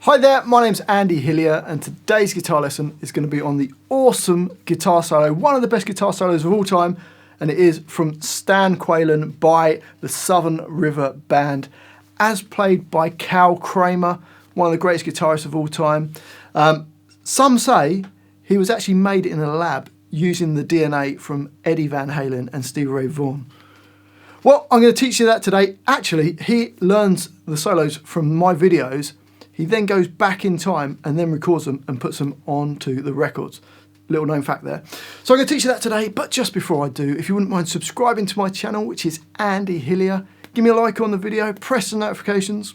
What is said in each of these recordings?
Hi there, my name's Andy Hillier, and today's guitar lesson is going to be on the awesome guitar solo, one of the best guitar solos of all time, and it is from Stan Qualen by the Southern River Band, as played by Cal Kramer, one of the greatest guitarists of all time. Some say he was actually made in a lab using the DNA from Eddie Van Halen and Stevie Ray Vaughan. Well, I'm going to teach you that today. Actually, he learns the solos from my videos. He then goes back in time and then records them and puts them onto the records. Little known fact there. So I'm going to teach you that today, but just before I do, if you wouldn't mind subscribing to my channel, which is Andy Hillier, give me a like on the video, press the notifications,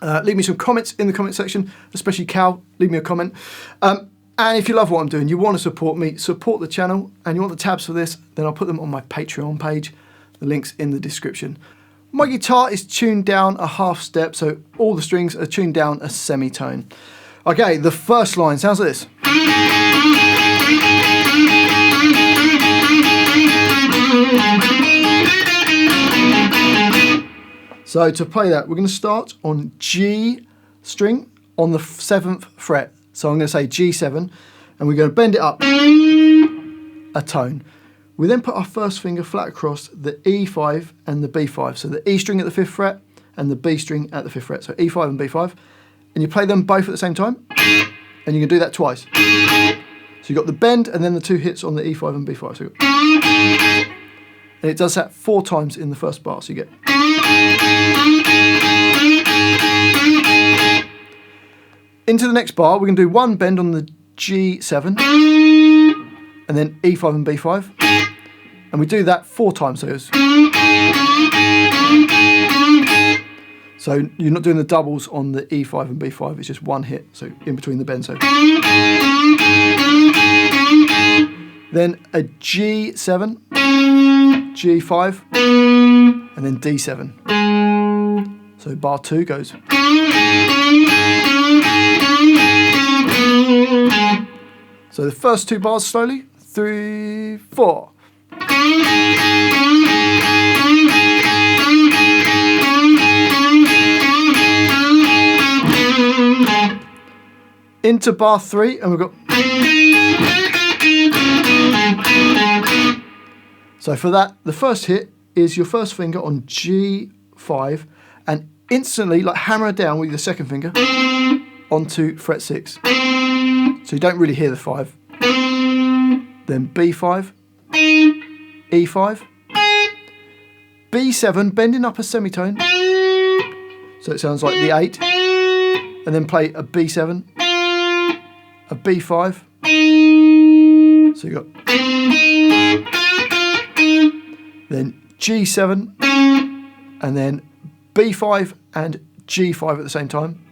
leave me some comments in the comment section, especially Cal, leave me a comment. And if you love what I'm doing, you want to support me, support the channel, and you want the tabs for this, then I'll put them on my Patreon page. The link's in the description. My guitar is tuned down a half step, so all the strings are tuned down a semitone. Okay, the first line sounds like this. So to play that, we're going to start on G string on the 7th fret. So I'm going to say G7, and we're going to bend it up a tone. We then put our first finger flat across the E5 and the B5. So the E string at the 5th fret and the B string at the 5th fret. So E5 and B5. And you play them both at the same time. And you can do that twice. So you've got the bend and then the 2 hits on the E5 and B5. So and it does that 4 times in the first bar. So you get. Into the next bar, we're going to do one bend on the G7. And then E5 and B5. And we do that 4 times. So you're not doing the doubles on the E5 and B5, it's just one hit, so in between the bends. So. Then a G7, G5, and then D7. So bar 2 goes. So the first 2 bars slowly, 3, 4. Into bar 3, and we've got. So for that, the first hit is your first finger on G5, and instantly, like hammer it down with your second finger onto fret 6. So you don't really hear the 5. Then B5, E5, B7, bending up a semitone, so it sounds like the 8, and then play a B7, a B5, so you got, then G7, and then B5 and G5 at the same time,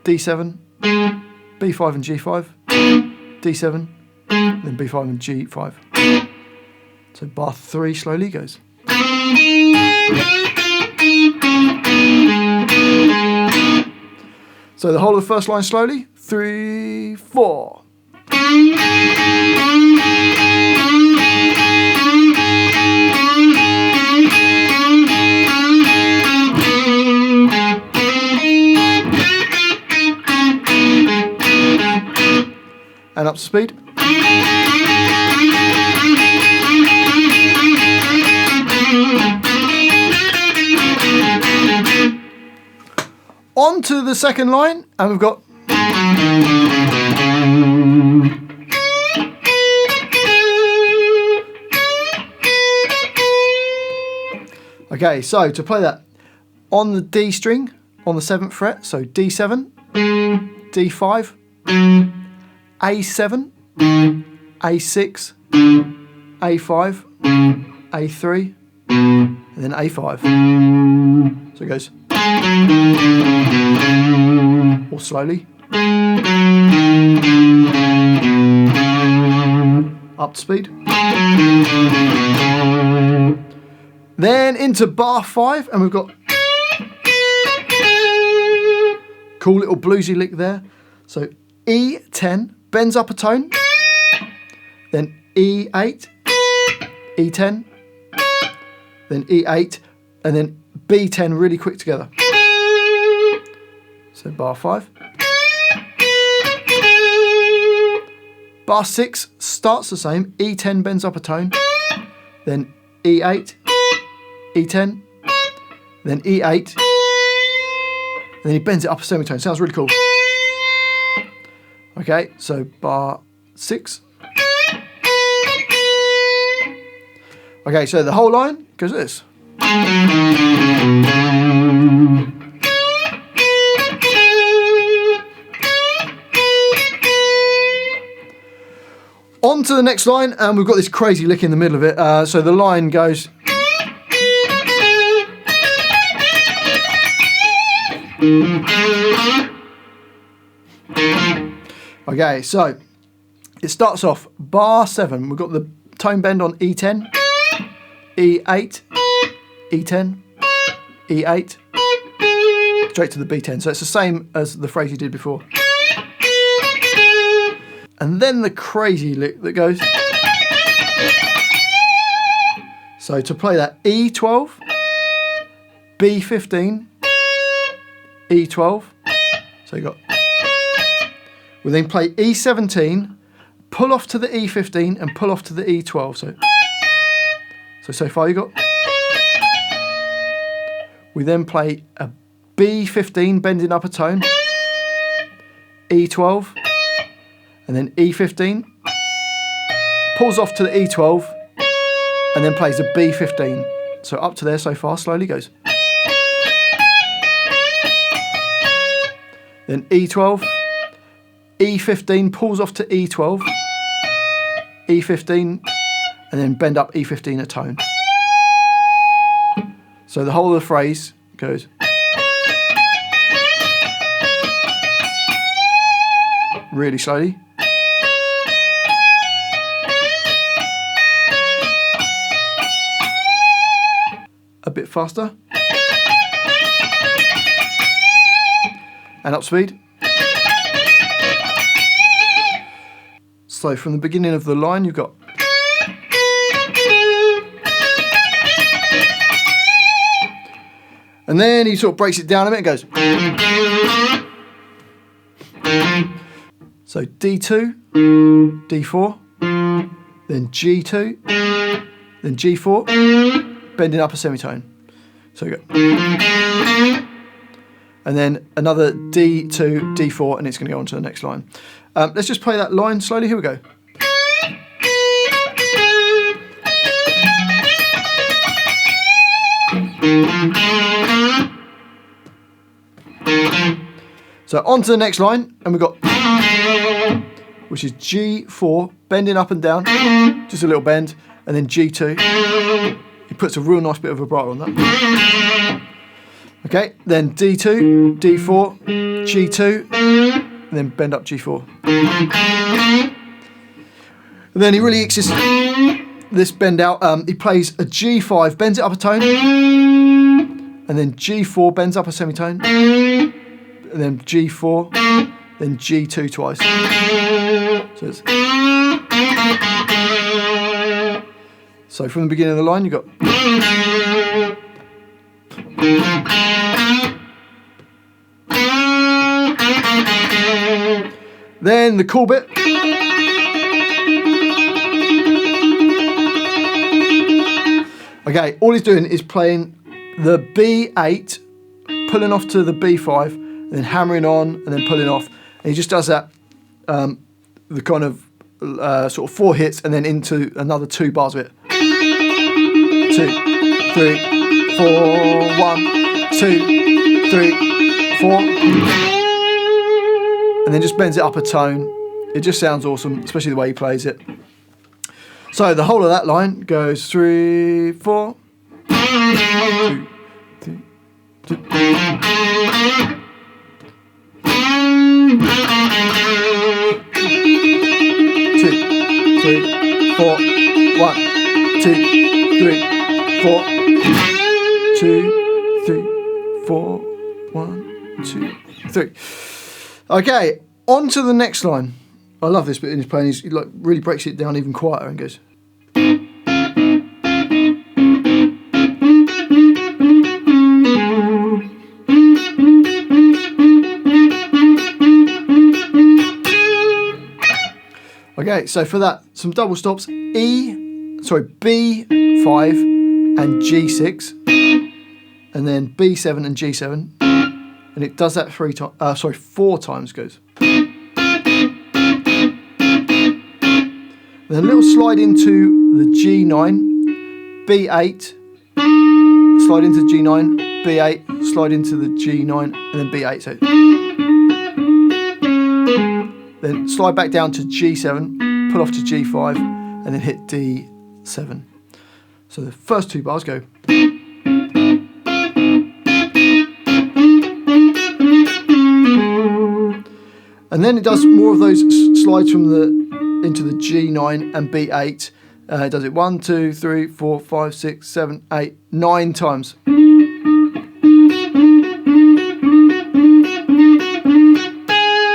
D7, B5 and G5, D7, then B5 and G5. So bar 3 slowly goes. So the whole of the first line slowly, 3, 4. And up to speed. On to the second line, and we've got. Okay, so to play that on the D string on the 7th fret, so D7, D5, A7, A6, A5, A3, and then A5. So it goes. Or slowly. Up to speed. Then into bar 5, and we've got cool little bluesy lick there. So E10, bends up a tone, then E8, E10, then E8, and then B10 really quick together. So bar 5. Bar 6 starts the same, E10 bends up a tone, then E8, E10, then E8, and then he bends it up a semitone. Sounds really cool. Okay, so bar 6. Okay, so the whole line goes like this. On to the next line, and we've got this crazy lick in the middle of it. So the line goes. Okay, so it starts off bar 7. We've got the tone bend on E10, E8, E10, E8, straight to the B10. So it's the same as the phrase you did before. And then the crazy lick that goes. So to play that, E12, B15, E12. So you got. We then play E17, pull off to the E15 and pull off to the E12. So far you got. We then play a B15 bending up a tone, E12, and then E15, pulls off to the E12, and then plays a B15. So up to there so far, slowly goes. Then E12, E15, pulls off to E12, E15, and then bend up E15 a tone. So the whole of the phrase goes. Really slowly. A bit faster. And up speed. So from the beginning of the line you've got. And then he sort of breaks it down a bit and goes. So D2, D4, then G2, then G4, bending up a semitone. So you go. And then another D2, D4, and it's going to go on to the next line. Let's just play that line slowly. Here we go. So on to the next line, and we've got, which is G4, bending up and down, just a little bend, and then G2. He puts a real nice bit of vibrato on that. Okay, then D2, D4, G2, and then bend up G4. And then he really icks this bend out. He plays a G5, bends it up a tone, and then G4 bends up a semitone, and then G4, then G2 twice. So from the beginning of the line, you've got. Then the cool bit. Okay, all he's doing is playing the B8, pulling off to the B5, and then hammering on, and then pulling off. And he just does that, the kind of sort of 4 hits, and then into another 2 bars of it. 2, 3, 4, 1, 2, 3, 4. And then just bends it up a tone. It just sounds awesome, especially the way he plays it. So the whole of that line goes 3, 4, 2, 3, 2. Two, 3, 4, 1, 2, 3, 4, 2, 3, 4, 1, 2, 3. Okay, on to the next line. I love this bit in his playing. He like really breaks it down even quieter and goes. Okay, so for that, some double stops, B5 and G6, and then B7 and G7, and it does that 4 times goes. And then a little slide into the G9, B8, slide into G9, B8, slide into the G9, and then B8. So then slide back down to G7, pull off to G5, and then hit D7. So the first 2 bars go. And then it does more of those slides from into the G9 and B8. It does it 1, 2, 3, 4, 5, 6, 7, 8, 9 times.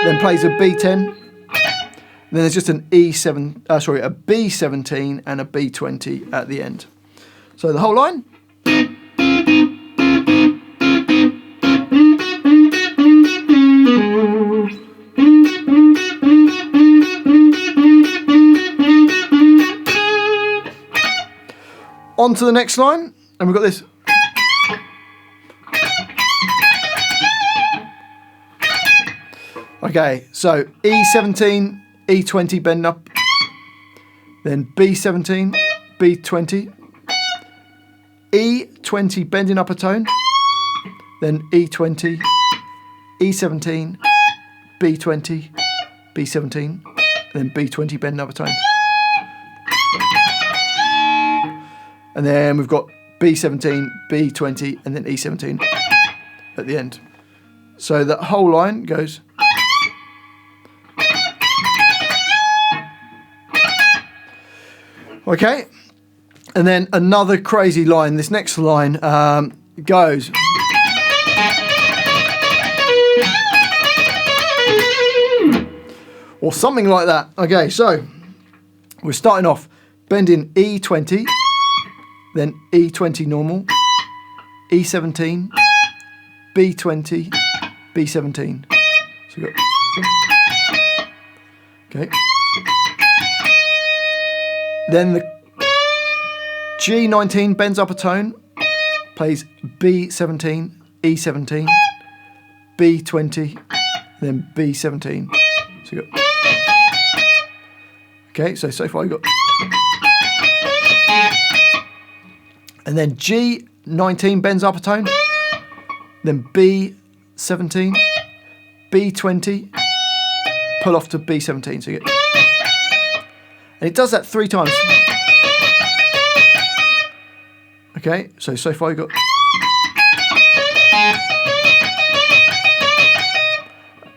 Then plays a B10. Then there's just an a B17 and a B20 at the end. So the whole line. On to the next line, and we've got this. Okay, so E17, E20 bend up, then B17, B20, E20 bending up a tone, then E20, E17, B20, B17, and then B20 bending up a tone. And then we've got B17, B20, and then E17 at the end. So that whole line goes. Okay, and then another crazy line. This next line goes. Or something like that. Okay, so we're starting off bending E20, then E20 normal, E17, B20, B17. So we've got. Okay. Then the G19 bends up a tone, plays B17, E17, B20, then B17. So you got. Okay, so far you got. And then G19 bends up a tone, then B17, B20, pull off to B17. So you get. And it does that 3 times. Okay, so far you've got.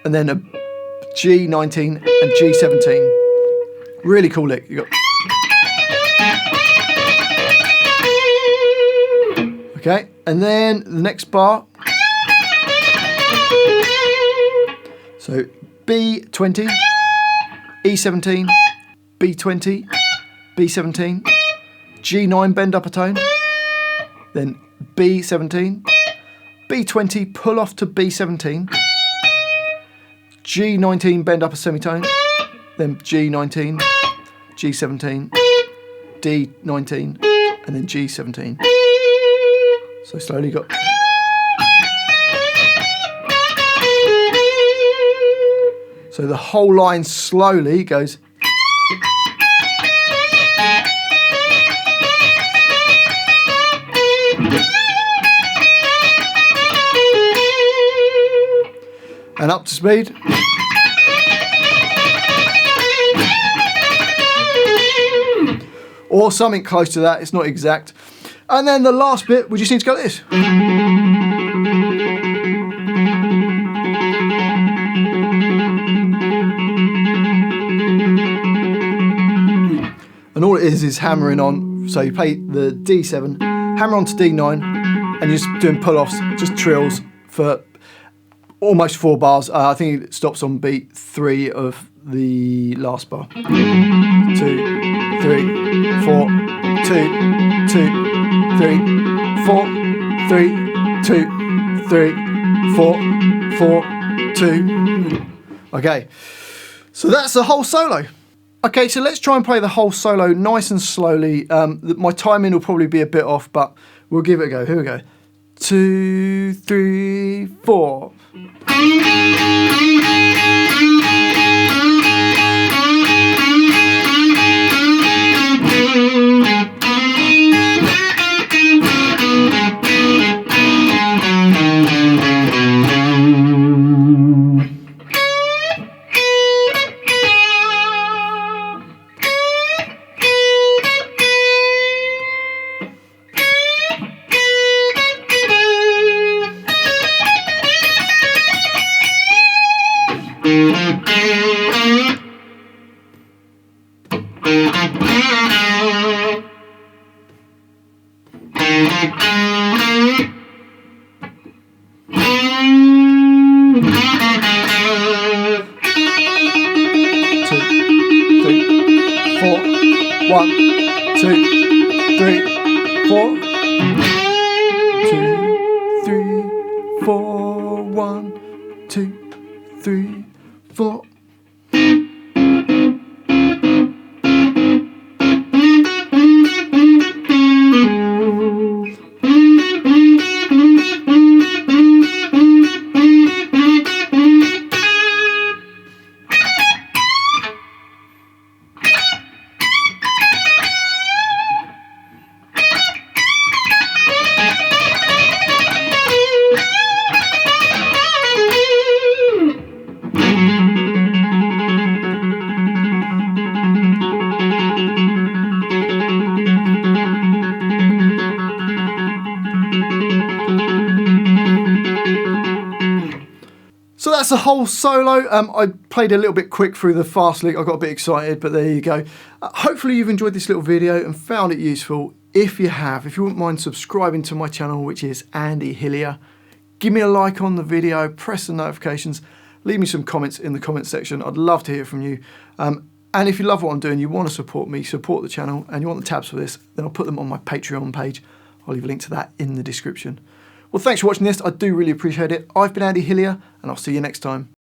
And then a G19 and G17. Really cool lick. You got. Okay, and then the next bar. So B20, E17, B20, B17, G9 bend up a tone, then B17, B20 pull off to B17, G19 bend up a semitone, then G19, G17, D19, and then G17. So slowly got. So the whole line slowly goes. And up to speed. Or something close to that, it's not exact. And then the last bit, we just need to go like this. And all it is hammering on. So you play the D7, hammer on to D9, and you're just doing pull-offs, just trills for almost 4 bars. I think it stops on beat 3 of the last bar. 2, 3, 4, 2, 2, 3, 4, 3, 2, 3, 4, 4, 2. Okay, so that's the whole solo. Okay, so let's try and play the whole solo nice and slowly. My timing will probably be a bit off, but we'll give it a go. Here we go. 2, 3, 4. One, two, three, four. 2, 3, 4. 1, 2, 3, 4. So that's the whole solo. I played a little bit quick through the fast lick. I got a bit excited, but there you go. Hopefully you've enjoyed this little video and found it useful. If you have, if you wouldn't mind subscribing to my channel, which is Andy Hillier, give me a like on the video, press the notifications, leave me some comments in the comments section. I'd love to hear from you. And if you love what I'm doing, you want to support me, support the channel, and you want the tabs for this, then I'll put them on my Patreon page. I'll leave a link to that in the description. Well, thanks for watching this. I do really appreciate it. I've been Andy Hillier, and I'll see you next time.